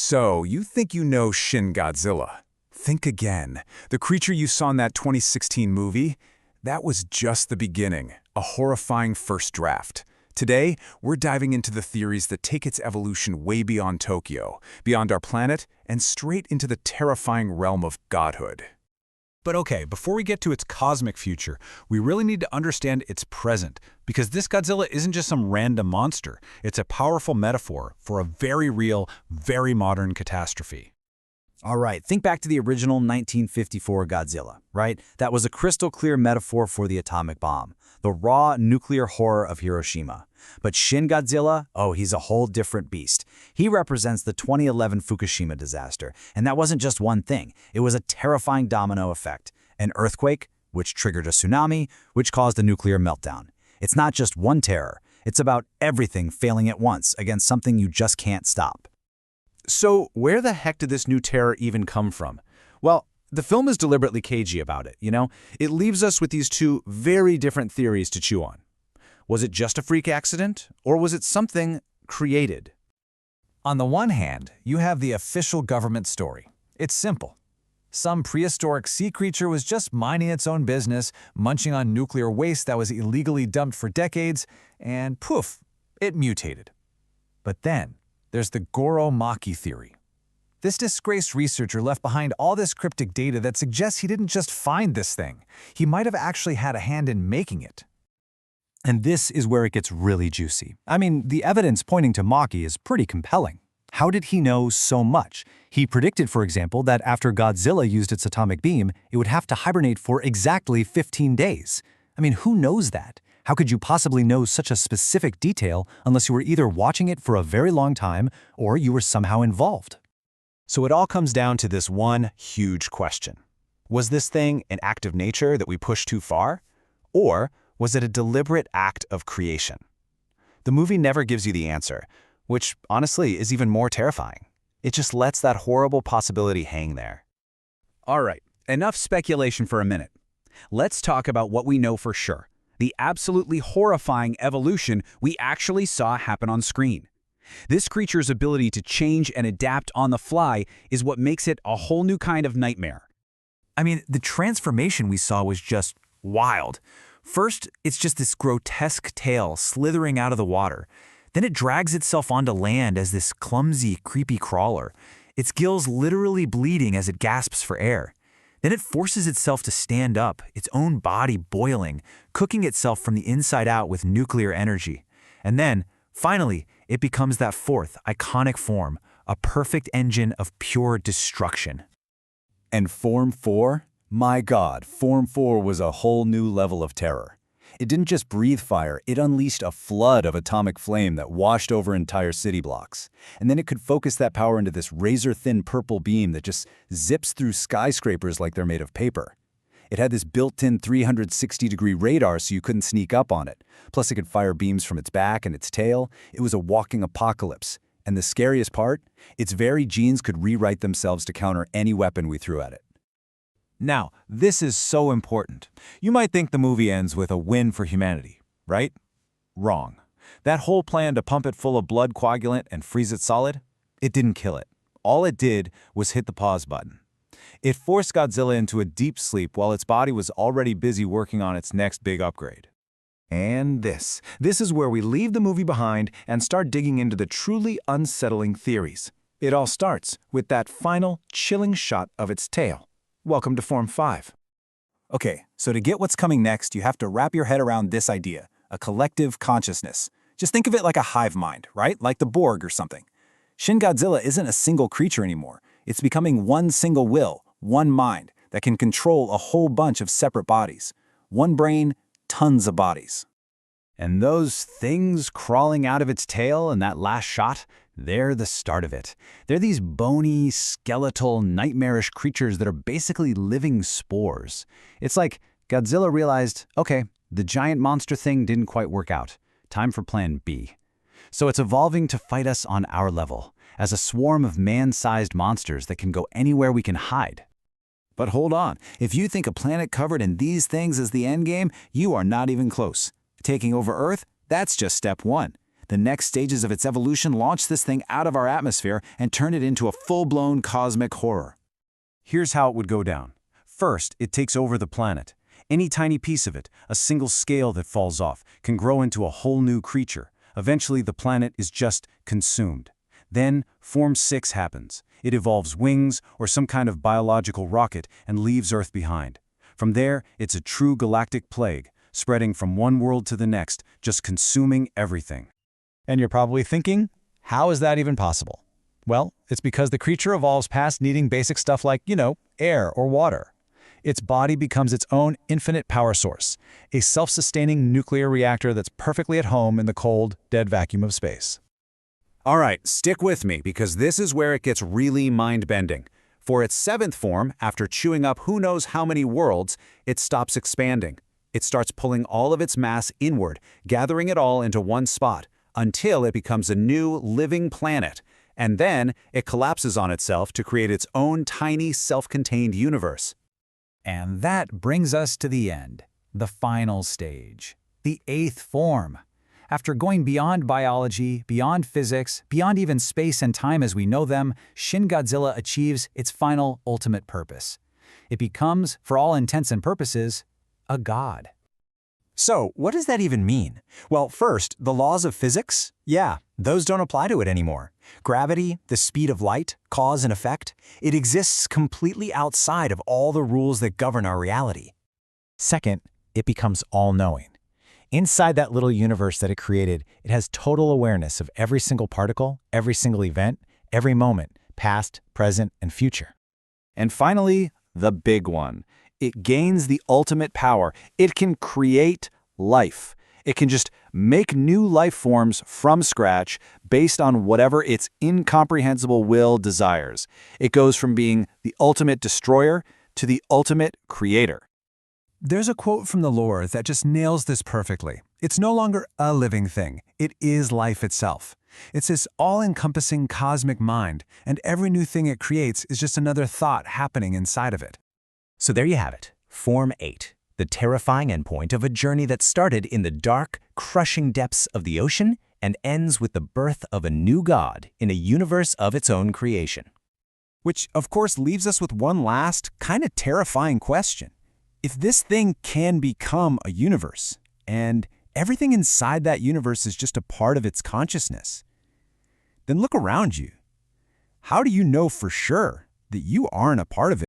So, you think you know Shin Godzilla. Think again. The creature you saw in that 2016 movie? That was just the beginning, a horrifying first draft. Today, we're diving into the theories that take its evolution way beyond Tokyo, beyond our planet, and straight into the terrifying realm of godhood. But okay, before we get to its cosmic future, we really need to understand its present, because this Godzilla isn't just some random monster. It's a powerful metaphor for a very real, very modern catastrophe. All right, think back to the original 1954 Godzilla, right? That was a crystal clear metaphor for the atomic bomb, the raw nuclear horror of Hiroshima. But Shin Godzilla, oh, he's a whole different beast. He represents the 2011 Fukushima disaster, and that wasn't just one thing. It was a terrifying domino effect. An earthquake, which triggered a tsunami, which caused a nuclear meltdown. It's not just one terror. It's about everything failing at once against something you just can't stop. So where the heck did this new terror even come from? Well, the film is deliberately cagey about it, you know? It leaves us with these two very different theories to chew on. Was it just a freak accident, or was it something created? On the one hand, you have the official government story. It's simple. Some prehistoric sea creature was just minding its own business, munching on nuclear waste that was illegally dumped for decades, and poof, it mutated. But then, there's the Goro Maki theory. This disgraced researcher left behind all this cryptic data that suggests he didn't just find this thing. He might have actually had a hand in making it. And this is where it gets really juicy. I mean, the evidence pointing to Maki is pretty compelling. How did he know so much? He predicted, for example, that after Godzilla used its atomic beam, it would have to hibernate for exactly 15 days. I mean, who knows that? How could you possibly know such a specific detail unless you were either watching it for a very long time or you were somehow involved? So it all comes down to this one huge question. Was this thing an act of nature that we pushed too far? Or was it a deliberate act of creation? The movie never gives you the answer, which honestly is even more terrifying. It just lets that horrible possibility hang there. All right, enough speculation for a minute. Let's talk about what we know for sure. The absolutely horrifying evolution we actually saw happen on screen. This creature's ability to change and adapt on the fly is what makes it a whole new kind of nightmare. I mean, the transformation we saw was just wild. First, it's just this grotesque tail slithering out of the water. Then it drags itself onto land as this clumsy, creepy crawler, its gills literally bleeding as it gasps for air. Then it forces itself to stand up, its own body boiling, cooking itself from the inside out with nuclear energy. And then, finally, it becomes that fourth, iconic form, a perfect engine of pure destruction. And Form 4? My God, Form 4 was a whole new level of terror. It didn't just breathe fire, it unleashed a flood of atomic flame that washed over entire city blocks. And then it could focus that power into this razor-thin purple beam that just zips through skyscrapers like they're made of paper. It had this built-in 360-degree radar so you couldn't sneak up on it. Plus it could fire beams from its back and its tail. It was a walking apocalypse. And the scariest part? Its very genes could rewrite themselves to counter any weapon we threw at it. Now, this is so important. You might think the movie ends with a win for humanity, right? Wrong. That whole plan to pump it full of blood coagulant and freeze it solid, it didn't kill it. All it did was hit the pause button. It forced Godzilla into a deep sleep while its body was already busy working on its next big upgrade. And this is where we leave the movie behind and start digging into the truly unsettling theories. It all starts with that final, chilling shot of its tail. Welcome to Form 5. Okay, so to get what's coming next, you have to wrap your head around this idea, a collective consciousness. Just think of it like a hive mind, right? Like the Borg or something. Shin Godzilla isn't a single creature anymore. It's becoming one single will, one mind, that can control a whole bunch of separate bodies. One brain, tons of bodies. And those things crawling out of its tail in that last shot, they're the start of it. They're these bony, skeletal, nightmarish creatures that are basically living spores. It's like Godzilla realized, okay, the giant monster thing didn't quite work out. Time for plan B. So it's evolving to fight us on our level, as a swarm of man-sized monsters that can go anywhere we can hide. But hold on, if you think a planet covered in these things is the endgame, you are not even close. Taking over Earth, that's just step one. The next stages of its evolution launched this thing out of our atmosphere and turned it into a full-blown cosmic horror. Here's how it would go down. First, it takes over the planet. Any tiny piece of it, a single scale that falls off, can grow into a whole new creature. Eventually, the planet is just consumed. Then, Form 6 happens. It evolves wings or some kind of biological rocket and leaves Earth behind. From there, it's a true galactic plague, spreading from one world to the next, just consuming everything. And you're probably thinking, how is that even possible? Well, it's because the creature evolves past needing basic stuff like, air or water. Its body becomes its own infinite power source, a self-sustaining nuclear reactor that's perfectly at home in the cold, dead vacuum of space. All right, stick with me because this is where it gets really mind-bending. For its 7th form, after chewing up who knows how many worlds, it stops expanding. It starts pulling all of its mass inward, gathering it all into one spot, until it becomes a new, living planet. And then it collapses on itself to create its own tiny, self-contained universe. And that brings us to the end, the final stage, the 8th form. After going beyond biology, beyond physics, beyond even space and time as we know them, Shin Godzilla achieves its final, ultimate purpose. It becomes, for all intents and purposes, a god. So, what does that even mean? Well, first, the laws of physics? Yeah, those don't apply to it anymore. Gravity, the speed of light, cause and effect, it exists completely outside of all the rules that govern our reality. Second, it becomes all-knowing. Inside that little universe that it created, it has total awareness of every single particle, every single event, every moment, past, present, and future. And finally, the big one. It gains the ultimate power. It can create life. It can just make new life forms from scratch based on whatever its incomprehensible will desires. It goes from being the ultimate destroyer to the ultimate creator. There's a quote from the lore that just nails this perfectly. It's no longer a living thing. It is life itself. It's this all-encompassing cosmic mind, and every new thing it creates is just another thought happening inside of it. So there you have it, Form 8, the terrifying endpoint of a journey that started in the dark, crushing depths of the ocean and ends with the birth of a new god in a universe of its own creation. Which, of course, leaves us with one last, kind of terrifying question. If this thing can become a universe, and everything inside that universe is just a part of its consciousness, then look around you. How do you know for sure that you aren't a part of it?